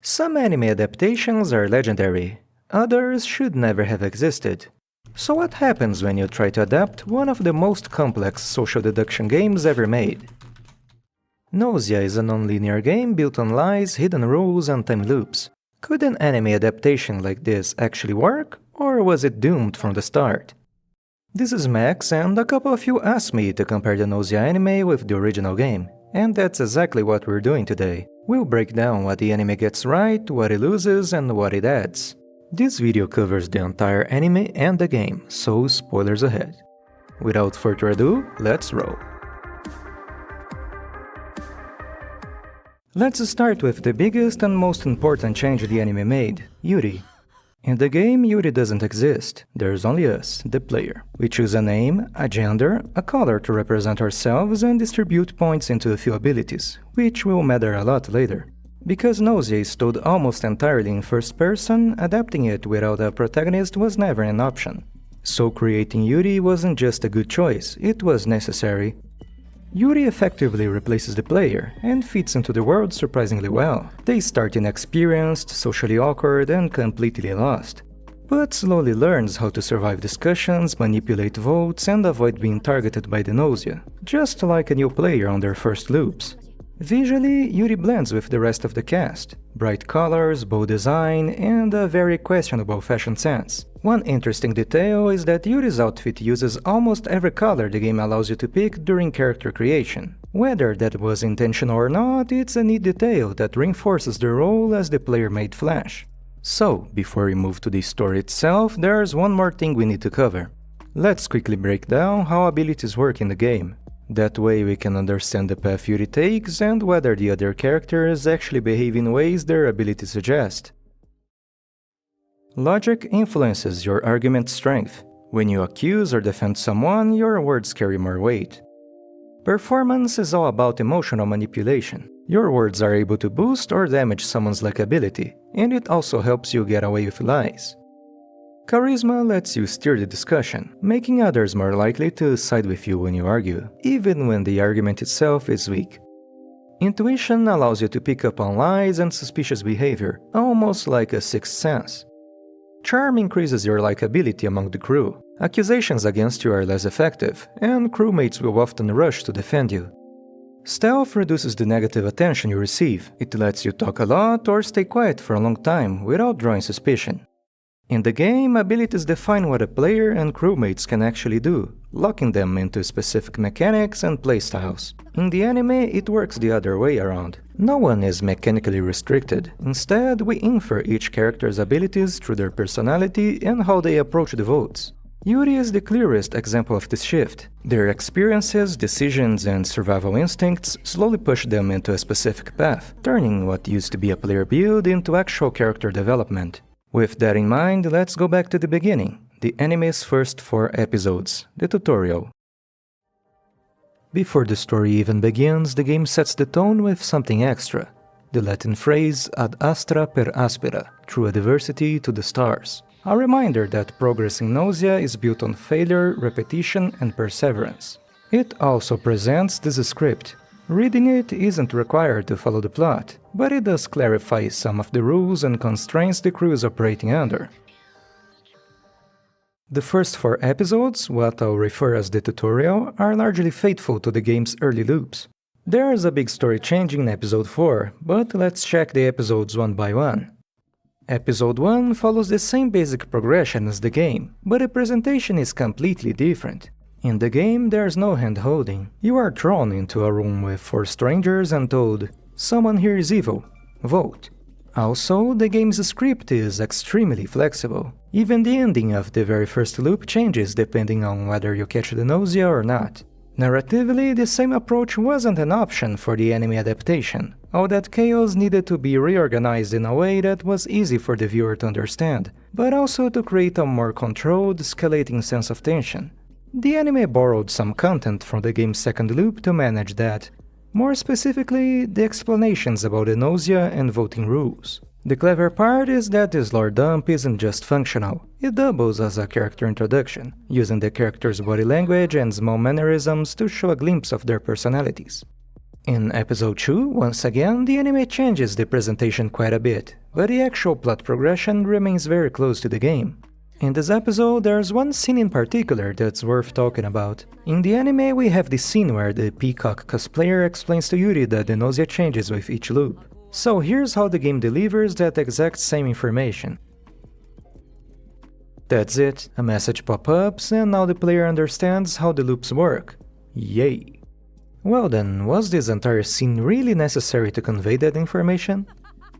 Some anime adaptations are legendary, others should never have existed. So what happens when you try to adapt one of the most complex social deduction games ever made? Gnosia is a non-linear game built on lies, hidden rules, and time loops. Could an anime adaptation like this actually work, or was it doomed from the start? This is Max, and a couple of you asked me to compare the Gnosia anime with the original game, and that's exactly what we're doing today. We'll break down what the anime gets right, what it loses, and what it adds. This video covers the entire anime and the game, so spoilers ahead. Without further ado, let's roll. Let's start with the biggest and most important change the anime made, Yuri. In the game, Yuri doesn't exist, there's only us, the player. We choose a name, a gender, a color to represent ourselves and distribute points into a few abilities, which will matter a lot later. Because Gnosia is told almost entirely in first person, adapting it without a protagonist was never an option. So creating Yuri wasn't just a good choice, it was necessary. Yuri effectively replaces the player, and fits into the world surprisingly well. They start inexperienced, socially awkward, and completely lost, but slowly learns how to survive discussions, manipulate votes, and avoid being targeted by the Gnosia, just like a new player on their first loops. Visually, Yuri blends with the rest of the cast. Bright colors, bold design, and a very questionable fashion sense. One interesting detail is that Yuri's outfit uses almost every color the game allows you to pick during character creation. Whether that was intentional or not, it's a neat detail that reinforces the role as the player made Flash. So, before we move to the story itself, there's one more thing we need to cover. Let's quickly break down how abilities work in the game. That way we can understand the path Yuri takes and whether the other characters actually behave in ways their abilities suggest. Logic influences your argument strength. When you accuse or defend someone, your words carry more weight. Performance is all about emotional manipulation. Your words are able to boost or damage someone's likability, and it also helps you get away with lies. Charisma lets you steer the discussion, making others more likely to side with you when you argue, even when the argument itself is weak. Intuition allows you to pick up on lies and suspicious behavior, almost like a sixth sense. Charm increases your likability among the crew. Accusations against you are less effective, and crewmates will often rush to defend you. Stealth reduces the negative attention you receive. It lets you talk a lot or stay quiet for a long time without drawing suspicion. In the game, abilities define what a player and crewmates can actually do, locking them into specific mechanics and playstyles. In the anime, it works the other way around. No one is mechanically restricted. Instead, we infer each character's abilities through their personality and how they approach the votes. Yuri is the clearest example of this shift. Their experiences, decisions, and survival instincts slowly push them into a specific path, turning what used to be a player build into actual character development. With that in mind, let's go back to the beginning, the anime's first 4 episodes, the tutorial. Before the story even begins, the game sets the tone with something extra, the Latin phrase ad astra per aspera, through adversity to the stars. A reminder that progress in Gnosia is built on failure, repetition, and perseverance. It also presents this script. Reading it isn't required to follow the plot, but it does clarify some of the rules and constraints the crew is operating under. The first 4 episodes, what I'll refer as the tutorial, are largely faithful to the game's early loops. There's a big story change in episode 4, but let's check the episodes one by one. Episode 1 follows the same basic progression as the game, but the presentation is completely different. In the game, there's no hand-holding. You are thrown into a room with 4 strangers and told, "Someone here is evil. Vote." Also, the game's script is extremely flexible. Even the ending of the very first loop changes depending on whether you catch the Gnosia or not. Narratively, the same approach wasn't an option for the anime adaptation. All that chaos needed to be reorganized in a way that was easy for the viewer to understand, but also to create a more controlled, escalating sense of tension. The anime borrowed some content from the game's second loop to manage that. More specifically, the explanations about the Gnosia and voting rules. The clever part is that this lore dump isn't just functional, it doubles as a character introduction, using the character's body language and small mannerisms to show a glimpse of their personalities. In episode 2, once again, the anime changes the presentation quite a bit, but the actual plot progression remains very close to the game. In this episode, there's one scene in particular that's worth talking about. In the anime, we have the scene where the peacock cosplayer explains to Yuri that the Gnosia changes with each loop. So here's how the game delivers that exact same information. That's it, a message pops up, and now the player understands how the loops work. Yay! Well then, was this entire scene really necessary to convey that information?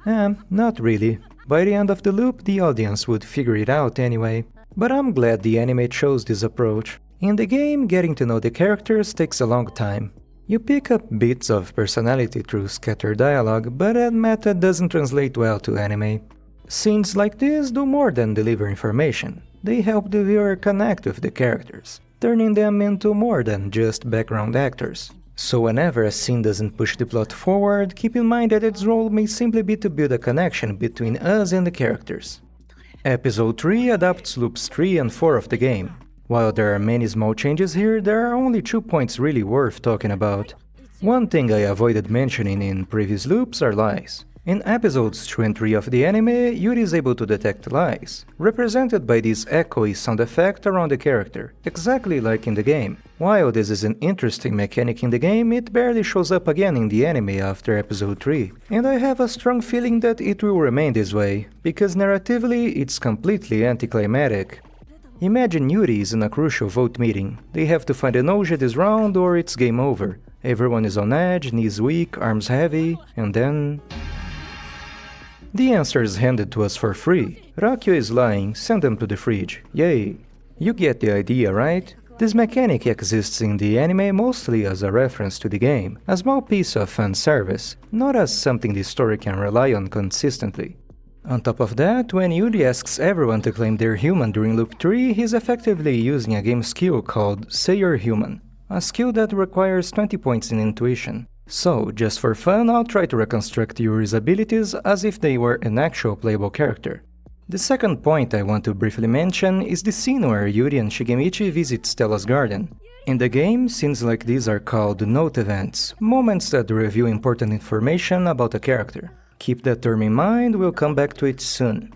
Not really. By the end of the loop, the audience would figure it out anyway. But I'm glad the anime chose this approach. In the game, getting to know the characters takes a long time. You pick up bits of personality through scattered dialogue, but that method doesn't translate well to anime. Scenes like this do more than deliver information. They help the viewer connect with the characters, turning them into more than just background actors. So whenever a scene doesn't push the plot forward, keep in mind that its role may simply be to build a connection between us and the characters. Episode 3 adapts loops 3 and 4 of the game. While there are many small changes here, there are only 2 points really worth talking about. One thing I avoided mentioning in previous loops are lies. In episodes 2 and 3 of the anime, Yuri is able to detect lies, represented by this echoey sound effect around the character, exactly like in the game. While this is an interesting mechanic in the game, it barely shows up again in the anime after episode 3, and I have a strong feeling that it will remain this way, because narratively it's completely anticlimactic. Imagine Yuri is in a crucial vote meeting. They have to find a Gnosia this round or it's game over. Everyone is on edge, knees weak, arms heavy, and then... the answer is handed to us for free. Raqio is lying, send them to the fridge. Yay! You get the idea, right? This mechanic exists in the anime mostly as a reference to the game, a small piece of fan service, not as something the story can rely on consistently. On top of that, when Yuri asks everyone to claim they're human during loop 3, he's effectively using a game skill called Say You're Human, a skill that requires 20 points in intuition. So, just for fun, I'll try to reconstruct Yuri's abilities as if they were an actual playable character. The second point I want to briefly mention is the scene where Yuri and Shigemichi visit Stella's garden. In the game, scenes like these are called note events, moments that reveal important information about a character. Keep that term in mind, we'll come back to it soon.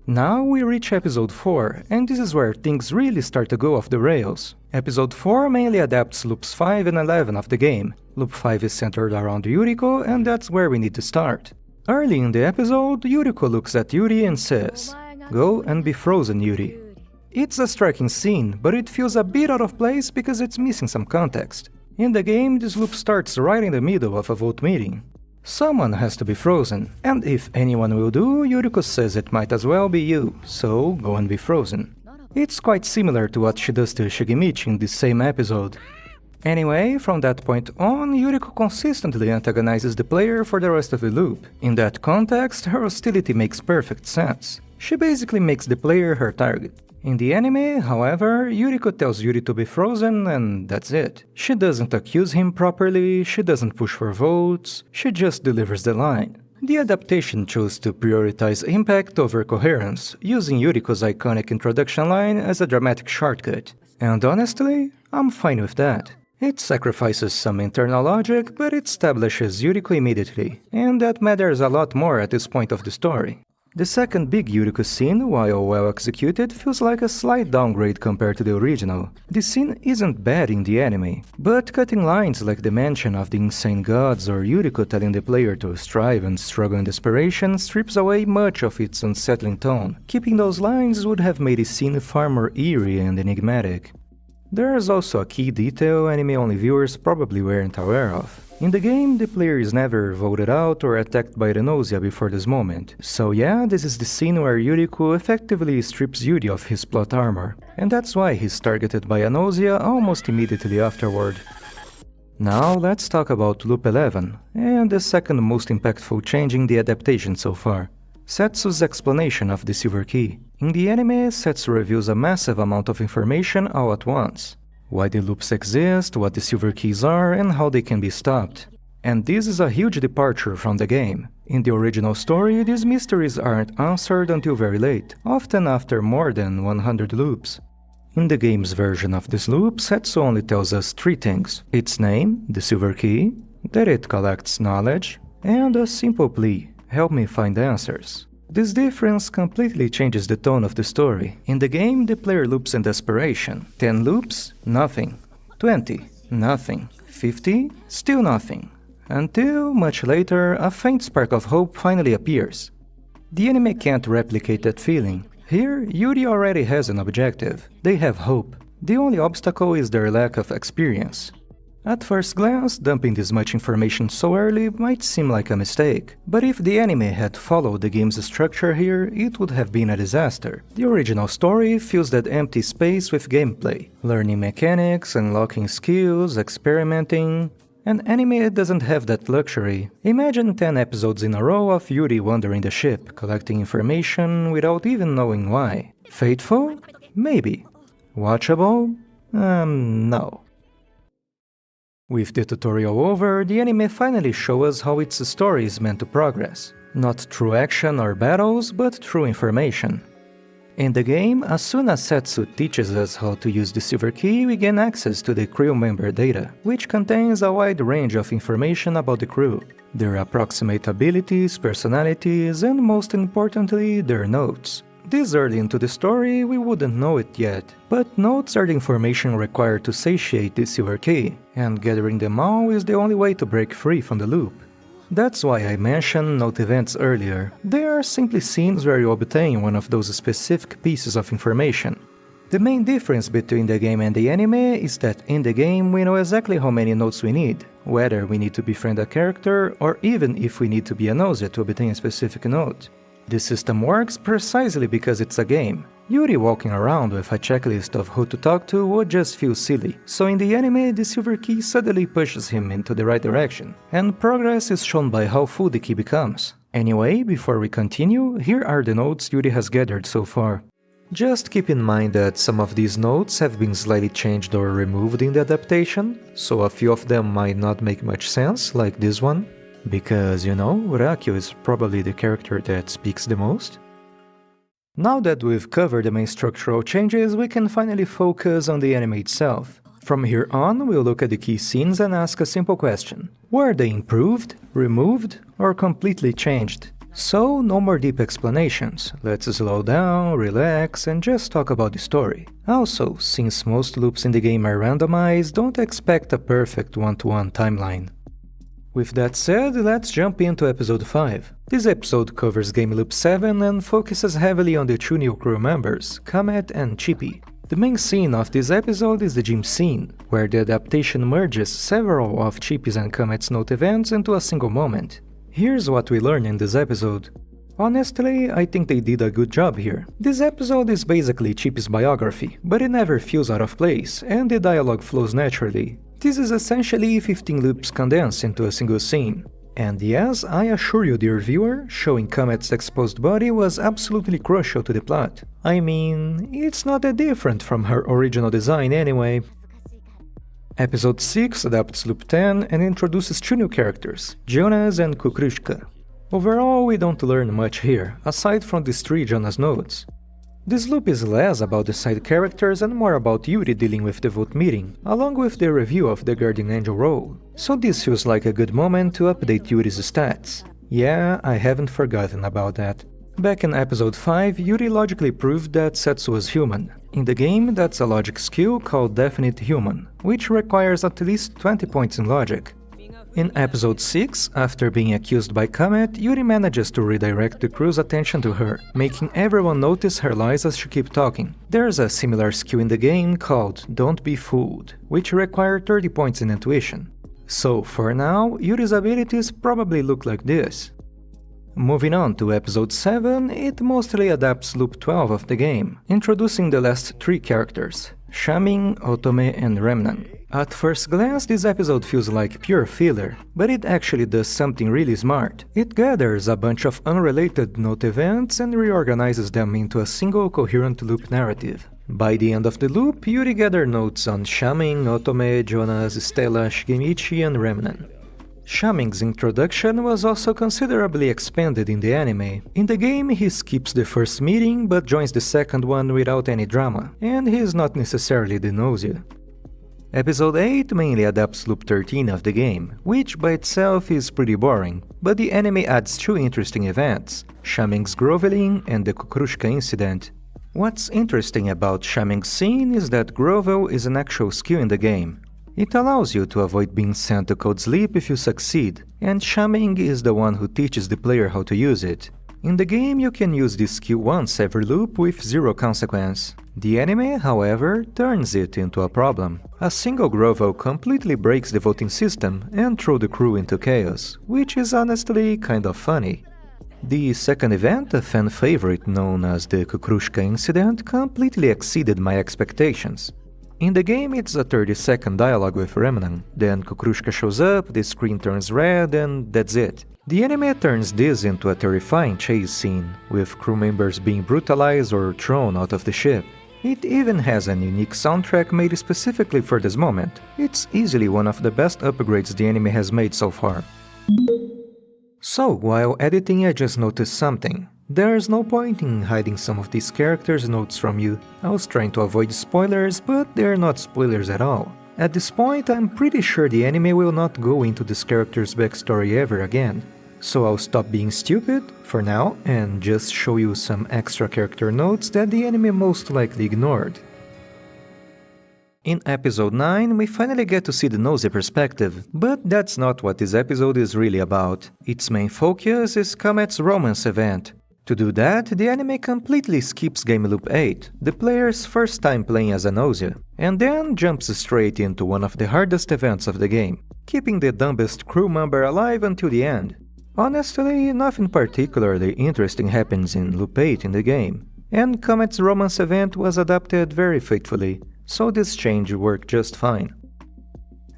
Now we reach episode 4, and this is where things really start to go off the rails. Episode 4 mainly adapts loops 5 and 11 of the game. Loop 5 is centered around Yuriko, and that's where we need to start. Early in the episode, Yuriko looks at Yuri and says, "Go and be frozen, Yuri." It's a striking scene, but it feels a bit out of place because it's missing some context. In the game, this loop starts right in the middle of a vote meeting. Someone has to be frozen, and if anyone will do, Yuriko says it might as well be you, so go and be frozen. It's quite similar to what she does to Shigemichi in this same episode. Anyway, from that point on, Yuriko consistently antagonizes the player for the rest of the loop. In that context, her hostility makes perfect sense. She basically makes the player her target. In the anime, however, Yuriko tells Yuri to be frozen and that's it. She doesn't accuse him properly, she doesn't push for votes, she just delivers the line. The adaptation chose to prioritize impact over coherence, using Yuriko's iconic introduction line as a dramatic shortcut. And honestly, I'm fine with that. It sacrifices some internal logic, but it establishes Yuriko immediately, and that matters a lot more at this point of the story. The second big Yuriko scene, while well executed, feels like a slight downgrade compared to the original. The scene isn't bad in the anime, but cutting lines like the mention of the insane gods or Yuriko telling the player to strive and struggle in desperation strips away much of its unsettling tone. Keeping those lines would have made the scene far more eerie and enigmatic. There is also a key detail anime-only viewers probably weren't aware of. In the game, the player is never voted out or attacked by the Gnosia before this moment. So yeah, this is the scene where Yuriko effectively strips Yuri of his plot armor, and that's why he's targeted by a Gnosia almost immediately afterward. Now let's talk about Loop 11, and the second most impactful change in the adaptation so far. Setsu's explanation of the Silver Key. In the anime, Setsu reveals a massive amount of information all at once. Why the loops exist, what the Silver Keys are, and how they can be stopped. And this is a huge departure from the game. In the original story, these mysteries aren't answered until very late, often after more than 100 loops. In the game's version of this loop, Setsu only tells us 3 things: its name, the Silver Key, that it collects knowledge, and a simple plea, help me find answers. This difference completely changes the tone of the story. In the game, the player loops in desperation. 10 loops, nothing. 20, nothing. 50, still nothing. Until, much later, a faint spark of hope finally appears. The anime can't replicate that feeling. Here, Yuri already has an objective. They have hope. The only obstacle is their lack of experience. At first glance, dumping this much information so early might seem like a mistake, but if the anime had followed the game's structure here, it would have been a disaster. The original story fills that empty space with gameplay, learning mechanics, unlocking skills, experimenting. An anime doesn't have that luxury. Imagine 10 episodes in a row of Yuri wandering the ship, collecting information without even knowing why. Faithful? Maybe. Watchable? No. With the tutorial over, the anime finally shows us how its story is meant to progress. Not through action or battles, but through information. In the game, as soon as Setsu teaches us how to use the Silver Key, we gain access to the crew member data, which contains a wide range of information about the crew, their approximate abilities, personalities, and most importantly, their notes. This early into the story, we wouldn't know it yet, but notes are the information required to satiate the Silver Key, and gathering them all is the only way to break free from the loop. That's why I mentioned note events earlier. They are simply scenes where you obtain one of those specific pieces of information. The main difference between the game and the anime is that in the game we know exactly how many notes we need, whether we need to befriend a character or even if we need to be a Gnosia to obtain a specific note. This system works precisely because it's a game. Yuri walking around with a checklist of who to talk to would just feel silly, so in the anime the Silver Key suddenly pushes him into the right direction, and progress is shown by how full the key becomes. Anyway, before we continue, here are the notes Yuri has gathered so far. Just keep in mind that some of these notes have been slightly changed or removed in the adaptation, so a few of them might not make much sense, like this one. Because, you know, Raqio is probably the character that speaks the most. Now that we've covered the main structural changes, we can finally focus on the anime itself. From here on, we'll look at the key scenes and ask a simple question. Were they improved, removed, or completely changed? So, no more deep explanations. Let's slow down, relax, and just talk about the story. Also, since most loops in the game are randomized, don't expect a perfect one-to-one timeline. With that said, let's jump into episode 5. This episode covers game loop 7 and focuses heavily on the two new crew members, Comet and Chippy. The main scene of this episode is the gym scene, where the adaptation merges several of Chippy's and Comet's note events into a single moment. Here's what we learn in this episode. Honestly, I think they did a good job here. This episode is basically Chippy's biography, but it never feels out of place, and the dialogue flows naturally. This is essentially 15 loops condensed into a single scene. And yes, I assure you dear viewer, showing Comet's exposed body was absolutely crucial to the plot. I mean, it's not that different from her original design anyway. Episode 6 adapts loop 10 and introduces two new characters, Jonas and Kukrushka. Overall, we don't learn much here, aside from these three Jonas nodes. This loop is less about the side characters and more about Yuri dealing with the vote meeting, along with the review of the Guardian Angel role. So this feels like a good moment to update Yuri's stats. Yeah, I haven't forgotten about that. Back in episode 5, Yuri logically proved that Setsu was human. In the game, that's a logic skill called Definite Human, which requires at least 20 points in logic. In episode 6, after being accused by Comet, Yuri manages to redirect the crew's attention to her, making everyone notice her lies as she keeps talking. There's a similar skill in the game called Don't Be Fooled, which requires 30 points in intuition. So for now, Yuri's abilities probably look like this. Moving on to episode 7, it mostly adapts loop 12 of the game, introducing the last three characters, Shamin, Otome, and Remnan. At first glance, this episode feels like pure filler, but it actually does something really smart. It gathers a bunch of unrelated note events and reorganizes them into a single coherent loop narrative. By the end of the loop, Yuri gathered notes on Shamin, Otome, Jonas, Stella, Shigemichi, and Remnan. Shamin's introduction was also considerably expanded in the anime. In the game, he skips the first meeting but joins the second one without any drama, and he is not necessarily the Gnosia. Episode 8 mainly adapts Loop 13 of the game, which by itself is pretty boring, but the anime adds two interesting events, Shaming's groveling and the Kukrushka incident. What's interesting about Shaming's scene is that grovel is an actual skill in the game. It allows you to avoid being sent to cold sleep if you succeed, and Shaming is the one who teaches the player how to use it. In the game, you can use this skill once every loop with zero consequence. The anime, however, turns it into a problem. A single grovel completely breaks the voting system and throws the crew into chaos, which is honestly kind of funny. The second event, a fan favorite known as the Kukrushka incident, completely exceeded my expectations. In the game, it's a 30-second dialogue with Remnan, then Kukrushka shows up, the screen turns red, and that's it. The anime turns this into a terrifying chase scene, with crew members being brutalized or thrown out of the ship. It even has a unique soundtrack made specifically for this moment. It's easily one of the best upgrades the anime has made so far. So, while editing I just noticed something. There's no point in hiding some of these characters' notes from you. I was trying to avoid spoilers, but they're not spoilers at all. At this point, I'm pretty sure the anime will not go into this character's backstory ever again. So I'll stop being stupid, for now, and just show you some extra character notes that the anime most likely ignored. In episode 9, we finally get to see the Gnosia perspective, but that's not what this episode is really about. Its main focus is Comet's romance event. To do that, the anime completely skips Game Loop 8, the player's first time playing as a Gnosia, and then jumps straight into one of the hardest events of the game, keeping the dumbest crew member alive until the end. Honestly, nothing particularly interesting happens in Loop 8 in the game, and Comet's romance event was adapted very faithfully, so this change worked just fine.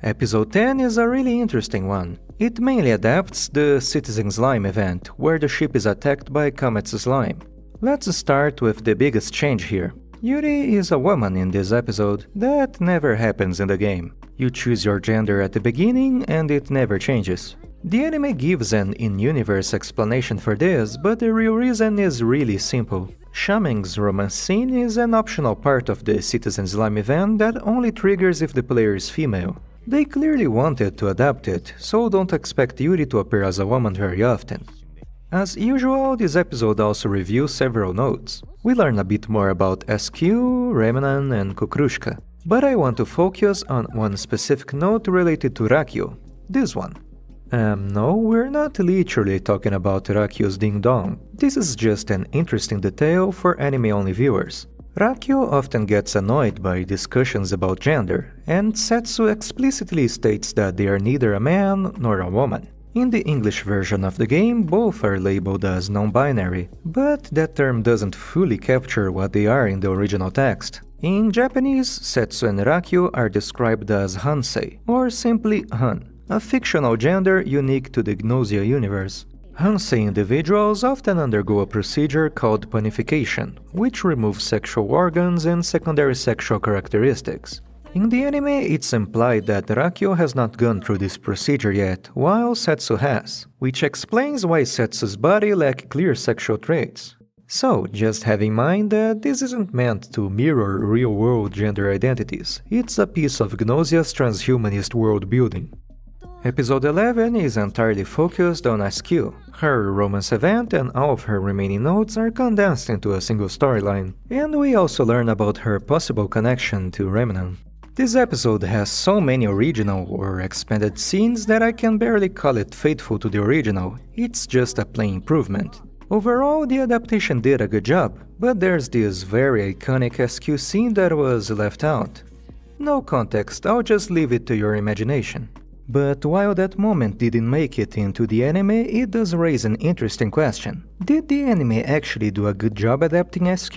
Episode 10 is a really interesting one. It mainly adapts the Citizen Slime event, where the ship is attacked by Comet's slime. Let's start with the biggest change here. Yuri is a woman in this episode. That never happens in the game. You choose your gender at the beginning and it never changes. The anime gives an in-universe explanation for this, but the real reason is really simple. Shaming's romance scene is an optional part of the Citizen Slime event that only triggers if the player is female. They clearly wanted to adapt it, so don't expect Yuri to appear as a woman very often. As usual, this episode also reviews several notes. We learn a bit more about SQ, Remnan, and Kukrushka, but I want to focus on one specific note related to Raqio, this one. No, we're not literally talking about Raqio's ding-dong. This is just an interesting detail for anime-only viewers. Raqio often gets annoyed by discussions about gender, and Setsu explicitly states that they are neither a man nor a woman. In the English version of the game, both are labeled as non-binary, but that term doesn't fully capture what they are in the original text. In Japanese, Setsu and Raqio are described as Hansei, or simply Han, a fictional gender unique to the Gnosia universe. Hansei individuals often undergo a procedure called Panification, which removes sexual organs and secondary sexual characteristics. In the anime, it's implied that Raqio has not gone through this procedure yet, while Setsu has, which explains why Setsu's body lacks clear sexual traits. So, just have in mind that this isn't meant to mirror real-world gender identities, it's a piece of Gnosia's transhumanist world building. Episode 11 is entirely focused on SQ. Her romance event and all of her remaining notes are condensed into a single storyline, and we also learn about her possible connection to Remnan. This episode has so many original or expanded scenes that I can barely call it faithful to the original, it's just a plain improvement. Overall, the adaptation did a good job, but there's this very iconic SQ scene that was left out. No context, I'll just leave it to your imagination. But while that moment didn't make it into the anime, it does raise an interesting question. Did the anime actually do a good job adapting SQ?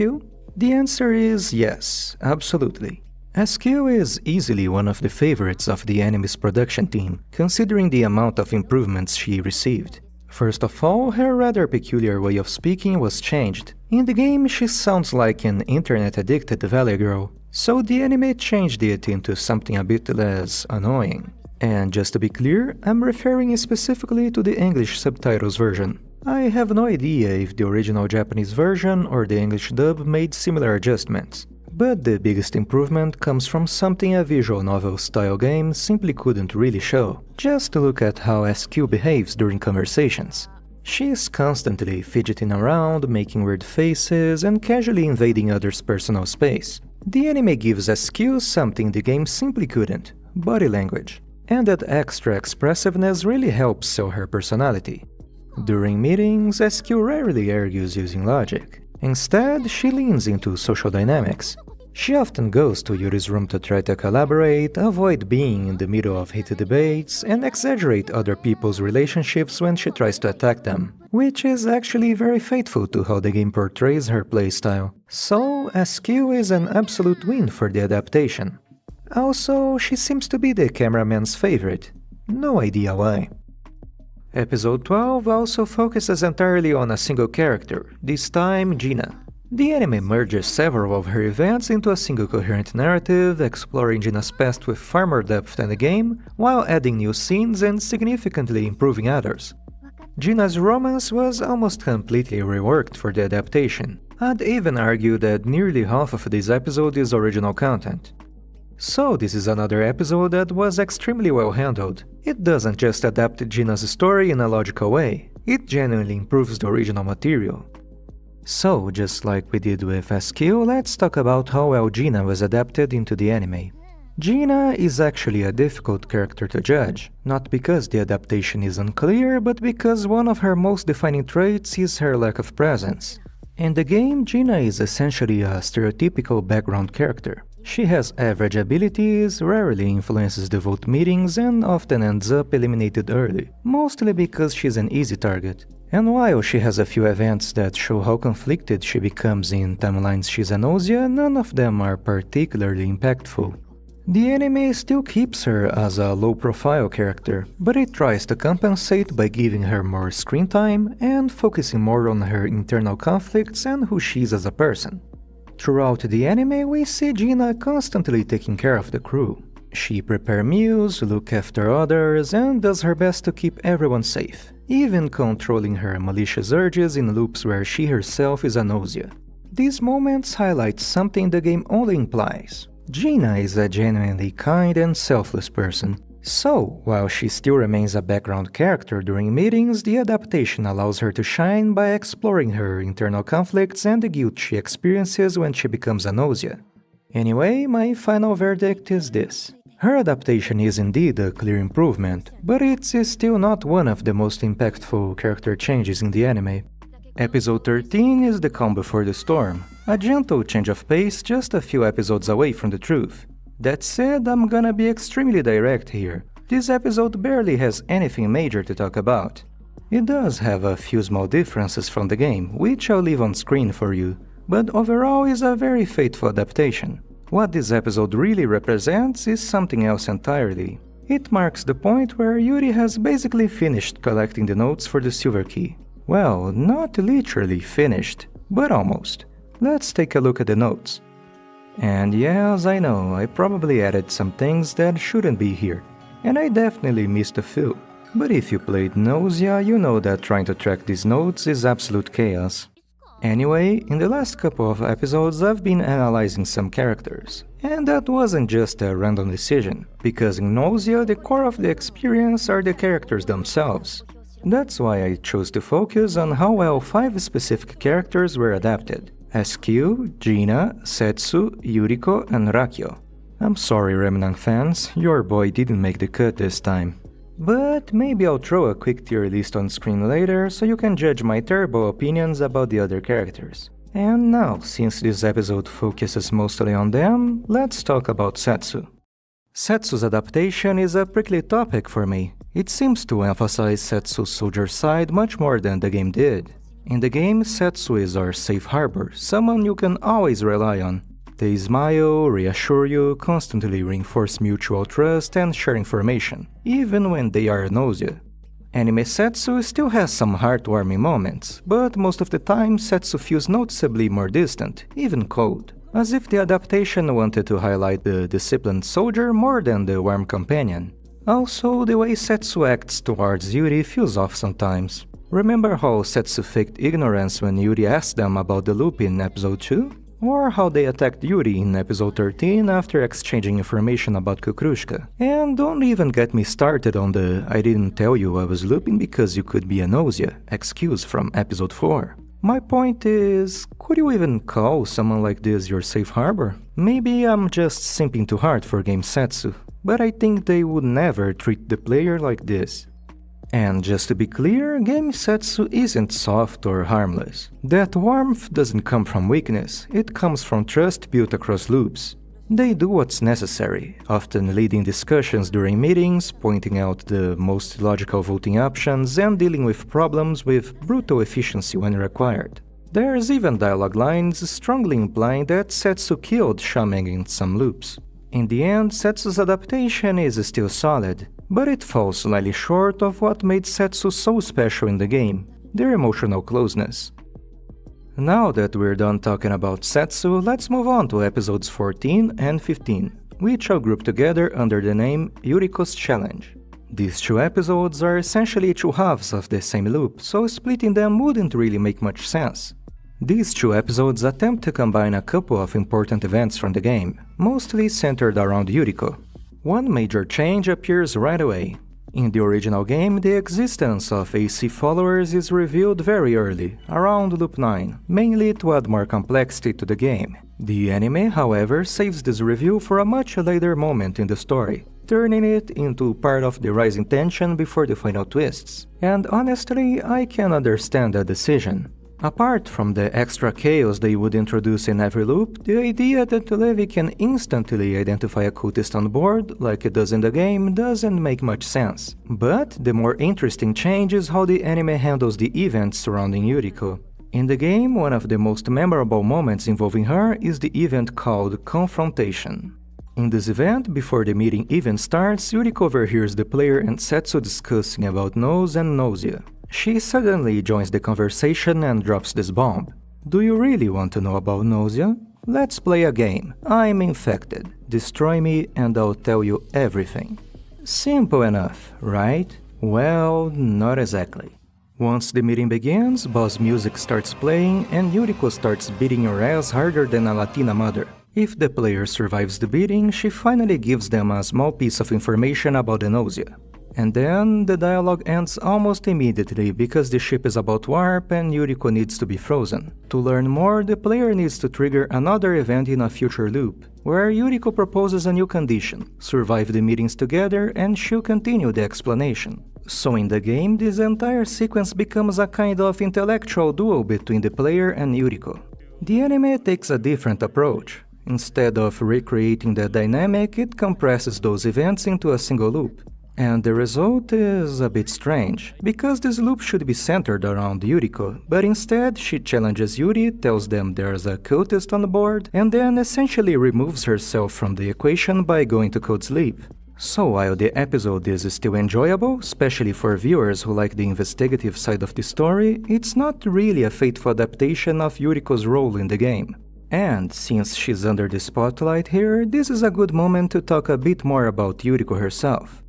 The answer is yes, absolutely. SQ is easily one of the favorites of the anime's production team, considering the amount of improvements she received. First of all, her rather peculiar way of speaking was changed. In the game, she sounds like an internet-addicted valley girl, so the anime changed it into something a bit less annoying. And just to be clear, I'm referring specifically to the English subtitles version. I have no idea if the original Japanese version or the English dub made similar adjustments. But the biggest improvement comes from something a visual novel-style game simply couldn't really show. Just look at how SQ behaves during conversations. She's constantly fidgeting around, making weird faces, and casually invading others' personal space. The anime gives SQ something the game simply couldn't: body language. And that extra expressiveness really helps sell her personality. During meetings, SQ rarely argues using logic. Instead, she leans into social dynamics. She often goes to Yuri's room to try to collaborate, avoid being in the middle of heated debates, and exaggerate other people's relationships when she tries to attack them, which is actually very faithful to how the game portrays her playstyle. So, SQ is an absolute win for the adaptation. Also, she seems to be the cameraman's favorite. No idea why. Episode 12 also focuses entirely on a single character, this time Gina. The anime merges several of her events into a single coherent narrative, exploring Gina's past with far more depth than the game, while adding new scenes and significantly improving others. Gina's romance was almost completely reworked for the adaptation. I'd even argue that nearly half of this episode is original content. So this is another episode that was extremely well handled. It doesn't just adapt Gina's story in a logical way, it genuinely improves the original material. So, just like we did with SQ, let's talk about how well Gina was adapted into the anime. Gina is actually a difficult character to judge, not because the adaptation is unclear, but because one of her most defining traits is her lack of presence. In the game, Gina is essentially a stereotypical background character. She has average abilities, rarely influences the vote meetings, and often ends up eliminated early, mostly because she's an easy target. And while she has a few events that show how conflicted she becomes in timelines she's a Gnosia, none of them are particularly impactful. The anime still keeps her as a low-profile character, but it tries to compensate by giving her more screen time and focusing more on her internal conflicts and who she is as a person. Throughout the anime, we see Gina constantly taking care of the crew. She prepares meals, looks after others, and does her best to keep everyone safe, even controlling her malicious urges in loops where she herself is a Gnosia. These moments highlight something the game only implies. Gina is a genuinely kind and selfless person. So, while she still remains a background character during meetings, the adaptation allows her to shine by exploring her internal conflicts and the guilt she experiences when she becomes a Gnosia. Anyway, my final verdict is this. Her adaptation is indeed a clear improvement, but it's still not one of the most impactful character changes in the anime. Episode 13 is the calm before the storm, a gentle change of pace just a few episodes away from the truth. That said, I'm gonna be extremely direct here. This episode barely has anything major to talk about. It does have a few small differences from the game, which I'll leave on screen for you, but overall is a very faithful adaptation. What this episode really represents is something else entirely. It marks the point where Yuri has basically finished collecting the notes for the Silver Key. Well, not literally finished, but almost. Let's take a look at the notes. And yes, I know, I probably added some things that shouldn't be here, and I definitely missed a few. But if you played Gnosia, you know that trying to track these notes is absolute chaos. Anyway, in the last couple of episodes I've been analyzing some characters, and that wasn't just a random decision, because in Gnosia the core of the experience are the characters themselves. That's why I chose to focus on how well 5 specific characters were adapted: SQ, Gina, Setsu, Yuriko, and Raqio. I'm sorry, Remnant fans, your boy didn't make the cut this time. But maybe I'll throw a quick tier list on screen later so you can judge my terrible opinions about the other characters. And now, since this episode focuses mostly on them, let's talk about Setsu. Setsu's adaptation is a prickly topic for me. It seems to emphasize Setsu's soldier side much more than the game did. In the game, Setsu is our safe harbor, someone you can always rely on. They smile, reassure you, constantly reinforce mutual trust and share information, even when they are a Gnosia. Anime Setsu still has some heartwarming moments, but most of the time Setsu feels noticeably more distant, even cold, as if the adaptation wanted to highlight the disciplined soldier more than the warm companion. Also, the way Setsu acts towards Yuri feels off sometimes. Remember how Setsu faked ignorance when Yuri asked them about the loop in episode 2? or how they attacked Yuri in episode 13 after exchanging information about Kukrushka. And don't even get me started on the "I didn't tell you I was looping because you could be a Gnosia" excuse from episode 4. My point is, could you even call someone like this your safe harbor? Maybe I'm just simping too hard for Game Setsu, but I think they would never treat the player like this. And just to be clear, Game Setsu isn't soft or harmless. That warmth doesn't come from weakness, it comes from trust built across loops. They do what's necessary, often leading discussions during meetings, pointing out the most logical voting options, and dealing with problems with brutal efficiency when required. There's even dialogue lines strongly implying that Setsu killed Shameng in some loops. In the end, Setsu's adaptation is still solid, but it falls slightly short of what made Setsu so special in the game, their emotional closeness. Now that we're done talking about Setsu, let's move on to episodes 14 and 15, which I'll group together under the name Yuriko's Challenge. These two episodes are essentially two halves of the same loop, so splitting them wouldn't really make much sense. These two episodes attempt to combine a couple of important events from the game, mostly centered around Yuriko. One major change appears right away. In the original game, the existence of AC followers is revealed very early, around loop 9, mainly to add more complexity to the game. The anime, however, saves this reveal for a much later moment in the story, turning it into part of the rising tension before the final twists. And honestly, I can understand that decision. Apart from the extra chaos they would introduce in every loop, the idea that Levi can instantly identify a cultist on board, like it does in the game, doesn't make much sense. But the more interesting change is how the anime handles the events surrounding Yuriko. In the game, one of the most memorable moments involving her is the event called Confrontation. In this event, before the meeting even starts, Yuriko overhears the player and Setsu discussing about nose and nausea. She suddenly joins the conversation and drops this bomb. "Do you really want to know about nausea? Let's play a game. I'm infected. Destroy me and I'll tell you everything." Simple enough, right? Well, not exactly. Once the meeting begins, boss music starts playing and Yuriko starts beating your ass harder than a Latina mother. If the player survives the beating, she finally gives them a small piece of information about the nausea. And then the dialogue ends almost immediately because the ship is about to warp and Yuriko needs to be frozen. To learn more, the player needs to trigger another event in a future loop, where Yuriko proposes a new condition, survive the meetings together, and she'll continue the explanation. So in the game, this entire sequence becomes a kind of intellectual duel between the player and Yuriko. The anime takes a different approach. Instead of recreating the dynamic, it compresses those events into a single loop. And the result is a bit strange, because this loop should be centered around Yuriko, but instead she challenges Yuri, tells them there's a cultist on board, and then essentially removes herself from the equation by going to cold sleep. So while the episode is still enjoyable, especially for viewers who like the investigative side of the story, it's not really a faithful adaptation of Yuriko's role in the game. And since she's under the spotlight here, this is a good moment to talk a bit more about Yuriko herself.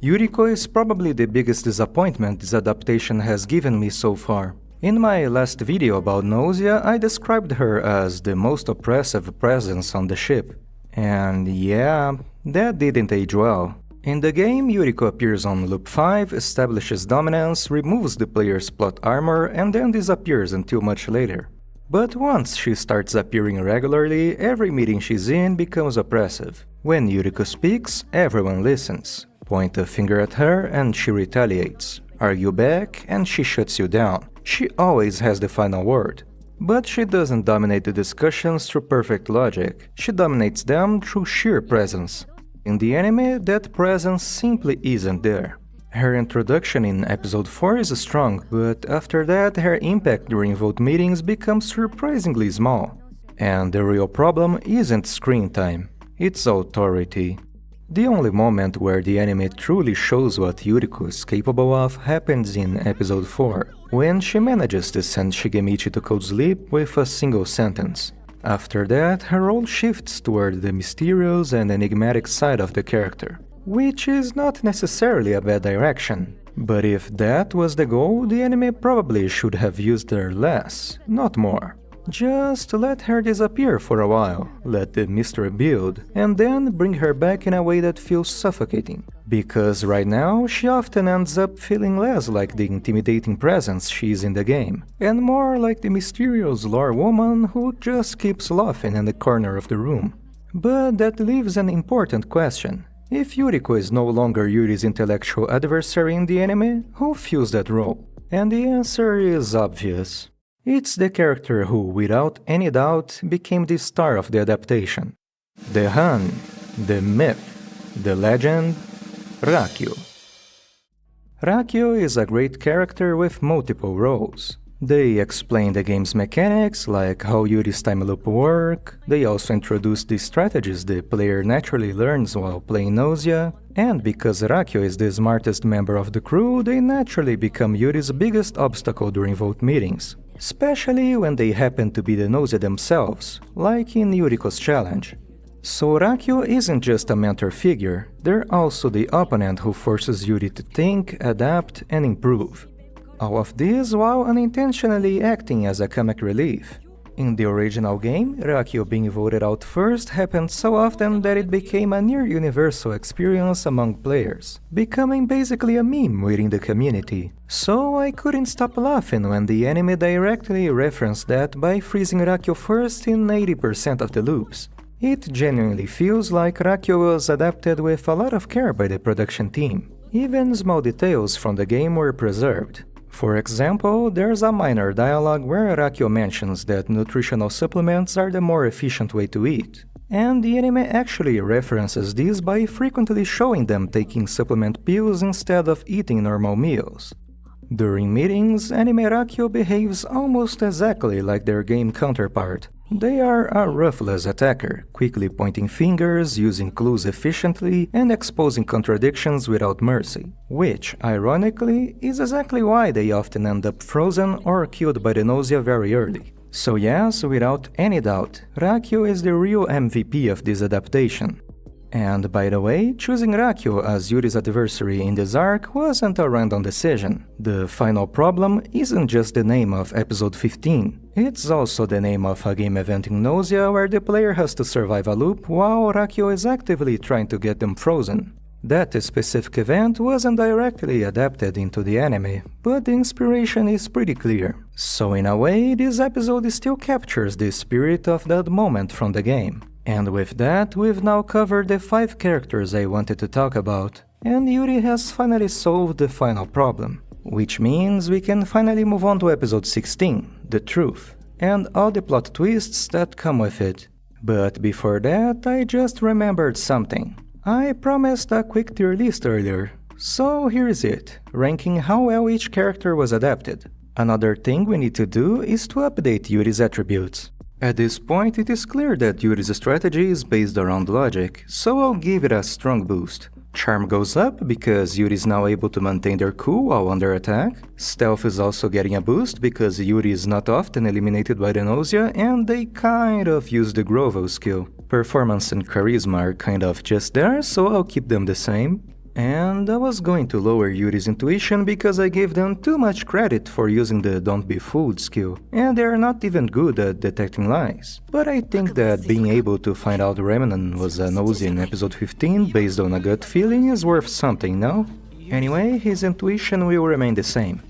Yuriko is probably the biggest disappointment this adaptation has given me so far. In my last video about Gnosia, I described her as the most oppressive presence on the ship. And yeah, that didn't age well. In the game, Yuriko appears on loop 5, establishes dominance, removes the player's plot armor, and then disappears until much later. But once she starts appearing regularly, every meeting she's in becomes oppressive. When Yuriko speaks, everyone listens. Point a finger at her and she retaliates. Argue back and she shuts you down. She always has the final word. But she doesn't dominate the discussions through perfect logic. She dominates them through sheer presence. In the anime, that presence simply isn't there. Her introduction in episode 4 is strong, but after that her impact during vote meetings becomes surprisingly small. And the real problem isn't screen time, it's authority. The only moment where the anime truly shows what Yuriko is capable of happens in episode 4, when she manages to send Shigemichi to cold sleep with a single sentence. After that, her role shifts toward the mysterious and enigmatic side of the character, which is not necessarily a bad direction. But if that was the goal, the anime probably should have used her less, not more. Just let her disappear for a while, let the mystery build, and then bring her back in a way that feels suffocating. Because right now, she often ends up feeling less like the intimidating presence she is in the game, and more like the mysterious lore woman who just keeps laughing in the corner of the room. But that leaves an important question. If Yuriko is no longer Yuri's intellectual adversary in the anime, who fills that role? And the answer is obvious. It's the character who, without any doubt, became the star of the adaptation. The Han, the myth, the legend, Raqio. Raqio is a great character with multiple roles. They explain the game's mechanics, like how Yuri's time loop work. They also introduce the strategies the player naturally learns while playing Gnosia. And because Raqio is the smartest member of the crew, they naturally become Yuri's biggest obstacle during vote meetings. Especially when they happen to be the Gnosia themselves, like in Yuriko's challenge. So Raqio isn't just a mentor figure, they're also the opponent who forces Yuri to think, adapt, and improve. All of this while unintentionally acting as a comic relief. In the original game, Raqio being voted out first happened so often that it became a near-universal experience among players, becoming basically a meme within the community. So I couldn't stop laughing when the anime directly referenced that by freezing Raqio first in 80% of the loops. It genuinely feels like Raqio was adapted with a lot of care by the production team. Even small details from the game were preserved. For example, there's a minor dialogue where Raqio mentions that nutritional supplements are the more efficient way to eat. And the anime actually references this by frequently showing them taking supplement pills instead of eating normal meals. During meetings, anime Raqio behaves almost exactly like their game counterpart. They are a ruthless attacker, quickly pointing fingers, using clues efficiently, and exposing contradictions without mercy. Which, ironically, is exactly why they often end up frozen or killed by the Gnosia very early. So yes, without any doubt, Raqio is the real MVP of this adaptation. And by the way, choosing Raqio as Yuri's adversary in this arc wasn't a random decision. The final problem isn't just the name of episode 15, it's also the name of a game event in Gnosia where the player has to survive a loop while Raqio is actively trying to get them frozen. That specific event wasn't directly adapted into the anime, but the inspiration is pretty clear. So in a way, this episode still captures the spirit of that moment from the game. And with that, we've now covered the 5 characters I wanted to talk about, and Yuri has finally solved the final problem. Which means we can finally move on to episode 16, The Truth, and all the plot twists that come with it. But before that, I just remembered something. I promised a quick tier list earlier, so here is it, ranking how well each character was adapted. Another thing we need to do is to update Yuri's attributes. At this point, it is clear that Yuri's strategy is based around logic, so I'll give it a strong boost. Charm goes up because Yuri is now able to maintain their cool while under attack. Stealth is also getting a boost because Yuri is not often eliminated by the Gnosia and they kind of use the Grovel skill. Performance and Charisma are kind of just there, so I'll keep them the same. And I was going to lower Yuri's intuition because I gave them too much credit for using the Don't Be Fooled skill, and they're not even good at detecting lies. But I think that being able to find out Remnan was a Gnosia in episode 15 based on a gut feeling is worth something, no? Anyway, his intuition will remain the same.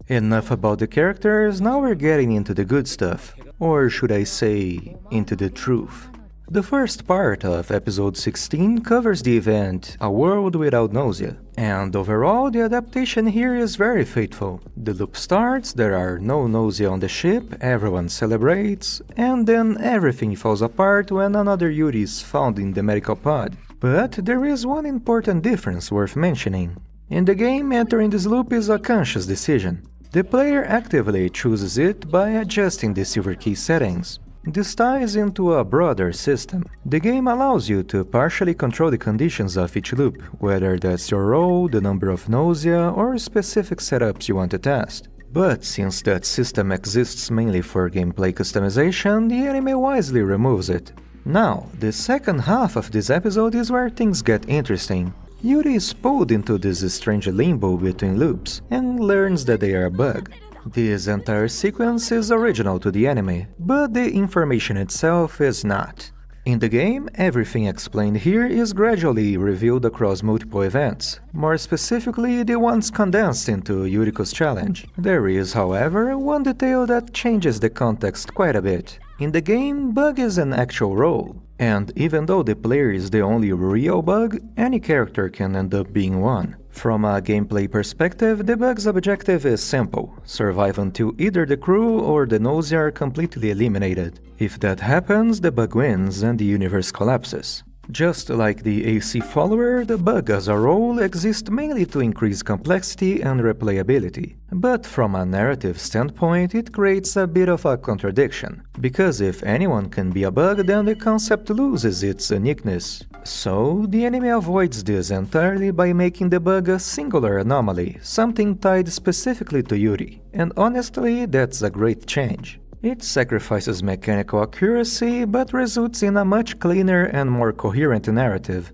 Enough about the characters, now we're getting into the good stuff. Or should I say, into the truth. The first part of episode 16 covers the event A World Without Gnosia, and overall the adaptation here is very faithful. The loop starts, there are no Gnosia on the ship, everyone celebrates, and then everything falls apart when another Yuri is found in the medical pod. But there is one important difference worth mentioning. In the game, entering this loop is a conscious decision. The player actively chooses it by adjusting the silver key settings. This ties into a broader system. The game allows you to partially control the conditions of each loop, whether that's your role, the number of Gnosia, or specific setups you want to test. But since that system exists mainly for gameplay customization, the anime wisely removes it. Now, the second half of this episode is where things get interesting. Yuri is pulled into this strange limbo between loops, and learns that they are a bug. This entire sequence is original to the anime, but the information itself is not. In the game, everything explained here is gradually revealed across multiple events, more specifically the ones condensed into Yuriko's challenge. There is, however, one detail that changes the context quite a bit. In the game, Bug is an actual role, and even though the player is the only real Bug, any character can end up being one. From a gameplay perspective, the Bug's objective is simple: survive until either the crew or the Gnosia are completely eliminated. If that happens, the Bug wins and the universe collapses. Just like the AC follower, the Bug as a role exists mainly to increase complexity and replayability. But from a narrative standpoint, it creates a bit of a contradiction, because if anyone can be a Bug, then the concept loses its uniqueness. So, the anime avoids this entirely by making the Bug a singular anomaly, something tied specifically to Yuri, and honestly, that's a great change. It sacrifices mechanical accuracy, but results in a much cleaner and more coherent narrative.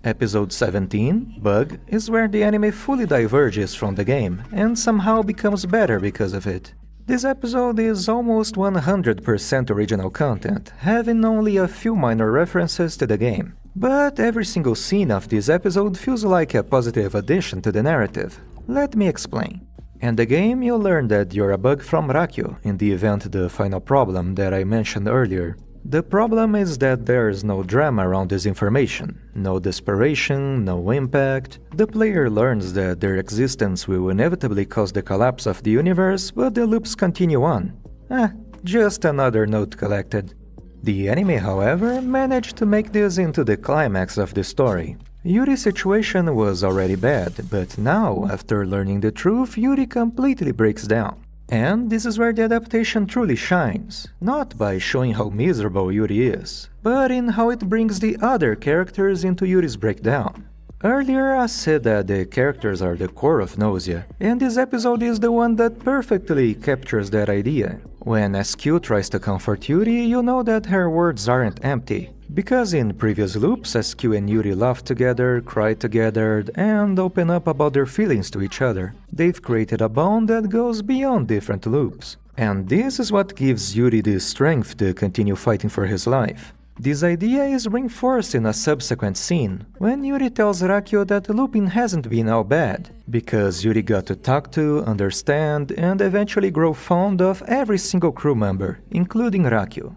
Episode 17, Bug, is where the anime fully diverges from the game, and somehow becomes better because of it. This episode is almost 100% original content, having only a few minor references to the game. But every single scene of this episode feels like a positive addition to the narrative. Let me explain. In the game, you learn that you're a Bug from Raqio, in the event The Final Problem that I mentioned earlier. The problem is that there's no drama around this information, no desperation, no impact. The player learns that their existence will inevitably cause the collapse of the universe, but the loops continue on. Just another note collected. The anime, however, managed to make this into the climax of the story. Yuri's situation was already bad, but now, after learning the truth, Yuri completely breaks down. And this is where the adaptation truly shines, not by showing how miserable Yuri is, but in how it brings the other characters into Yuri's breakdown. Earlier I said that the characters are the core of Gnosia, and this episode is the one that perfectly captures that idea. When SQ tries to comfort Yuri, you know that her words aren't empty. Because in previous loops, SQ and Yuri laugh together, cry together, and open up about their feelings to each other. They've created a bond that goes beyond different loops. And this is what gives Yuri the strength to continue fighting for his life. This idea is reinforced in a subsequent scene, when Yuri tells Raqio that looping hasn't been all bad, because Yuri got to talk to, understand, and eventually grow fond of every single crew member, including Raqio.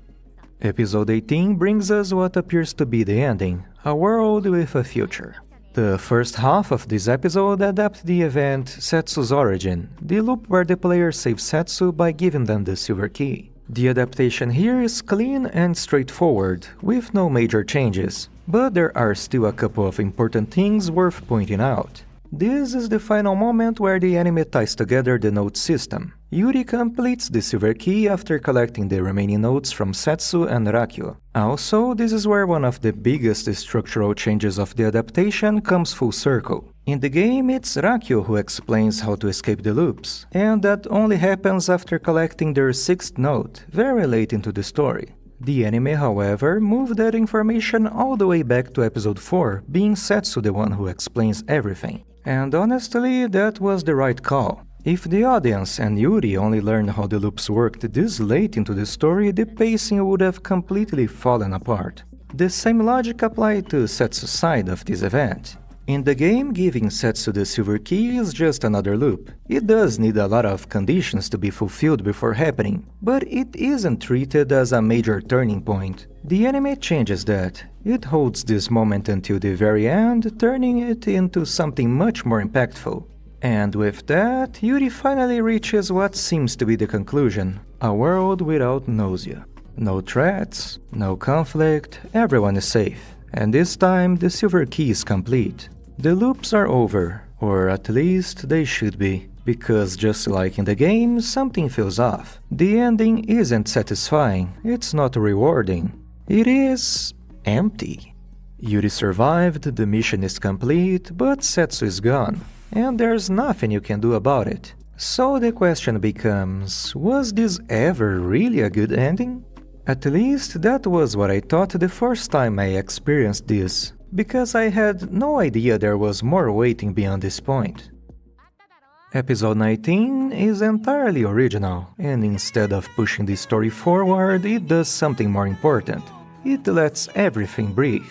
Episode 18 brings us what appears to be the ending, a world with a future. The first half of this episode adapts the event Setsu's Origin, the loop where the player saves Setsu by giving them the silver key. The adaptation here is clean and straightforward, with no major changes, but there are still a couple of important things worth pointing out. This is the final moment where the anime ties together the note system. Yuri completes the silver key after collecting the remaining notes from Setsu and Raqio. Also, this is where one of the biggest structural changes of the adaptation comes full circle. In the game, it's Raqio who explains how to escape the loops, and that only happens after collecting their sixth note, very late into the story. The anime, however, moved that information all the way back to episode 4, being Setsu the one who explains everything. And honestly, that was the right call. If the audience and Yuri only learned how the loops worked this late into the story, the pacing would have completely fallen apart. The same logic applied to Setsu's side of this event. In the game, giving Setsu the silver key is just another loop. It does need a lot of conditions to be fulfilled before happening, but it isn't treated as a major turning point. The anime changes that. It holds this moment until the very end, turning it into something much more impactful. And with that, Yuri finally reaches what seems to be the conclusion: a world without Gnosia. No threats, no conflict, everyone is safe. And this time, the silver key is complete. The loops are over, or at least they should be, because just like in the game, something feels off. The ending isn't satisfying, it's not rewarding. It is empty. Yuri survived, the mission is complete, but Setsu is gone, and there's nothing you can do about it. So the question becomes, was this ever really a good ending? At least that was what I thought the first time I experienced this, because I had no idea there was more waiting beyond this point. Episode 19 is entirely original, and instead of pushing the story forward, it does something more important. It lets everything breathe.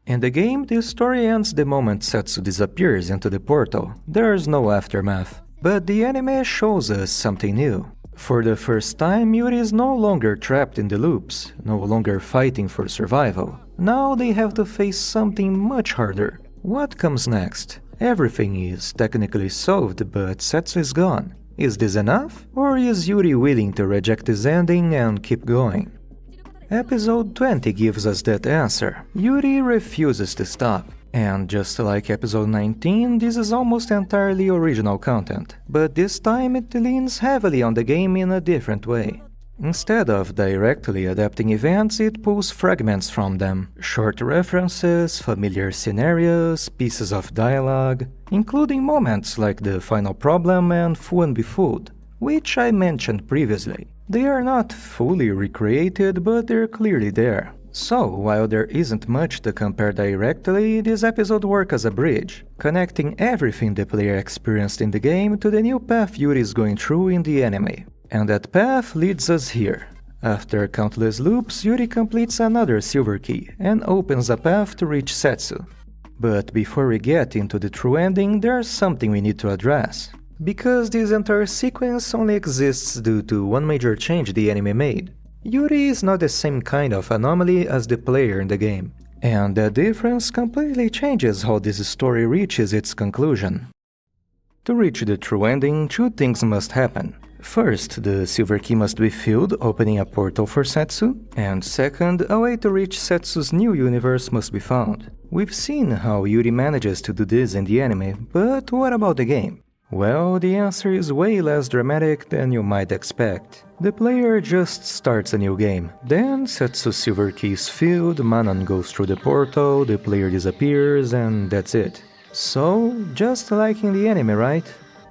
In the game, the story ends the moment Setsu disappears into the portal. There's no aftermath. But the anime shows us something new. For the first time, Yuri is no longer trapped in the loops, no longer fighting for survival. Now they have to face something much harder. What comes next? Everything is technically solved, but Setsu is gone. Is this enough? Or is Yuri willing to reject his ending and keep going? Episode 20 gives us that answer. Yuri refuses to stop. And just like episode 19, this is almost entirely original content, but this time it leans heavily on the game in a different way. Instead of directly adapting events, it pulls fragments from them, short references, familiar scenarios, pieces of dialogue, including moments like the final problem and Fool and Be Fooled, which I mentioned previously. They are not fully recreated, but they're clearly there. So, while there isn't much to compare directly, this episode works as a bridge, connecting everything the player experienced in the game to the new path Yuri is going through in the anime. And that path leads us here. After countless loops, Yuri completes another silver key and opens a path to reach Setsu. But before we get into the true ending, there's something we need to address. Because this entire sequence only exists due to one major change the anime made. Yuri is not the same kind of anomaly as the player in the game, and that difference completely changes how this story reaches its conclusion. To reach the true ending, two things must happen. First, the silver key must be filled, opening a portal for Setsu, and second, a way to reach Setsu's new universe must be found. We've seen how Yuri manages to do this in the anime, but what about the game? Well, the answer is way less dramatic than you might expect. The player just starts a new game. Then Setsu's silver key is filled, Manon goes through the portal, the player disappears, and that's it. So, just like in the anime, right?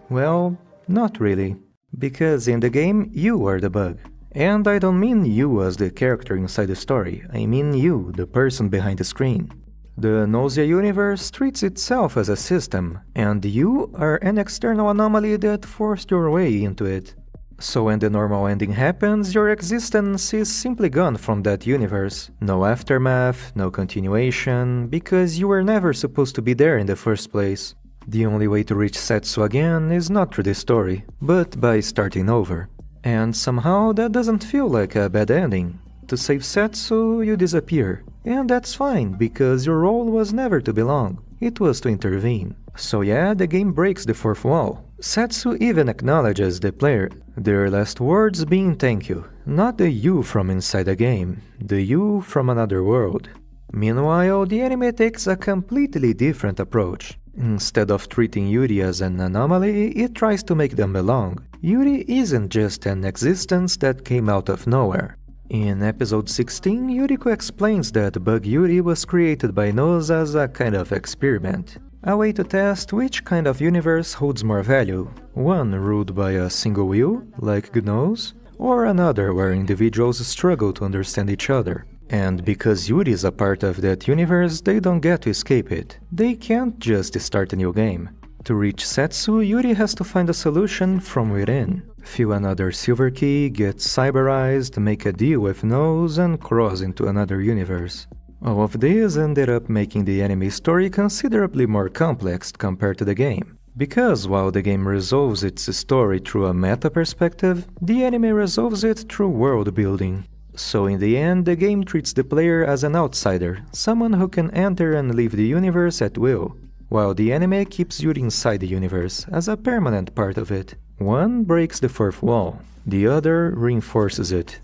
Well, not really. Because in the game, you are the bug. And I don't mean you as the character inside the story, I mean you, the person behind the screen. The Gnosia universe treats itself as a system, and you are an external anomaly that forced your way into it. So when the normal ending happens, your existence is simply gone from that universe. No aftermath, no continuation, because you were never supposed to be there in the first place. The only way to reach Setsu again is not through the story, but by starting over. And somehow that doesn't feel like a bad ending. To save Setsu, you disappear. And that's fine, because your role was never to belong. It was to intervene. So yeah, the game breaks the fourth wall. Setsu even acknowledges the player, their last words being thank you. Not the you from inside the game, the you from another world. Meanwhile, the anime takes a completely different approach. Instead of treating Yuri as an anomaly, it tries to make them belong. Yuri isn't just an existence that came out of nowhere. In episode 16, Yuriko explains that Bug Yuri was created by Nos as a kind of experiment. A way to test which kind of universe holds more value. One ruled by a single will, like Gnos, or another where individuals struggle to understand each other. And because Yuri is a part of that universe, they don't get to escape it. They can't just start a new game. To reach Setsu, Yuri has to find a solution from within. Fill another silver key, get cyberized, make a deal with Nos, and cross into another universe. All of this ended up making the anime story considerably more complex compared to the game. Because while the game resolves its story through a meta perspective, the anime resolves it through world building. So in the end, the game treats the player as an outsider, someone who can enter and leave the universe at will, while the anime keeps Yuri inside the universe as a permanent part of it. One breaks the fourth wall, the other reinforces it.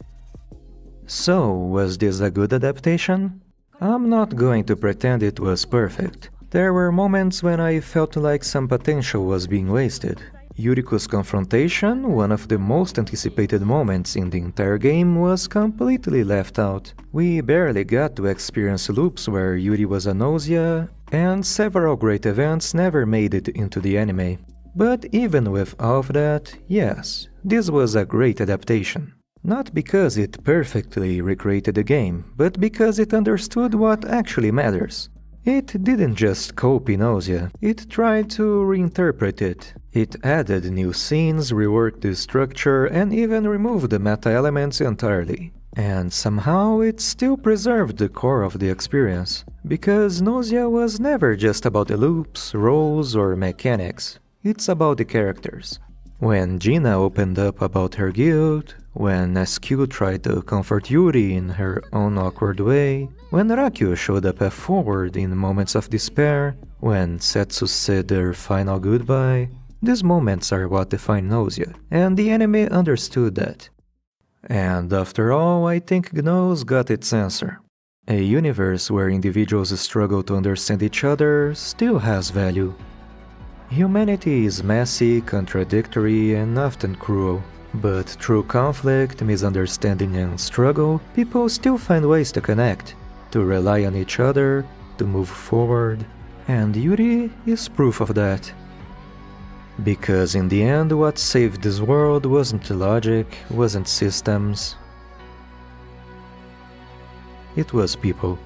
So, was this a good adaptation? I'm not going to pretend it was perfect. There were moments when I felt like some potential was being wasted. Yuriko's confrontation, one of the most anticipated moments in the entire game, was completely left out. We barely got to experience loops where Yuri was a Gnosia, and several great events never made it into the anime. But even with all of that, yes, this was a great adaptation. Not because it perfectly recreated the game, but because it understood what actually matters. It didn't just copy Gnosia, it tried to reinterpret it. It added new scenes, reworked the structure, and even removed the meta-elements entirely. And somehow it still preserved the core of the experience, because Gnosia was never just about the loops, roles, or mechanics. It's about the characters. When Gina opened up about her guilt, when SQ tried to comfort Yuri in her own awkward way, when Raqio showed up at forward in moments of despair, when Setsu said their final goodbye, these moments are what define Gnosia, and the anime understood that. And after all, I think Gnos got its answer. A universe where individuals struggle to understand each other still has value. Humanity is messy, contradictory, and often cruel. But through conflict, misunderstanding, and struggle, people still find ways to connect, to rely on each other, to move forward. And Yuri is proof of that. Because in the end, what saved this world wasn't logic, wasn't systems. It was people.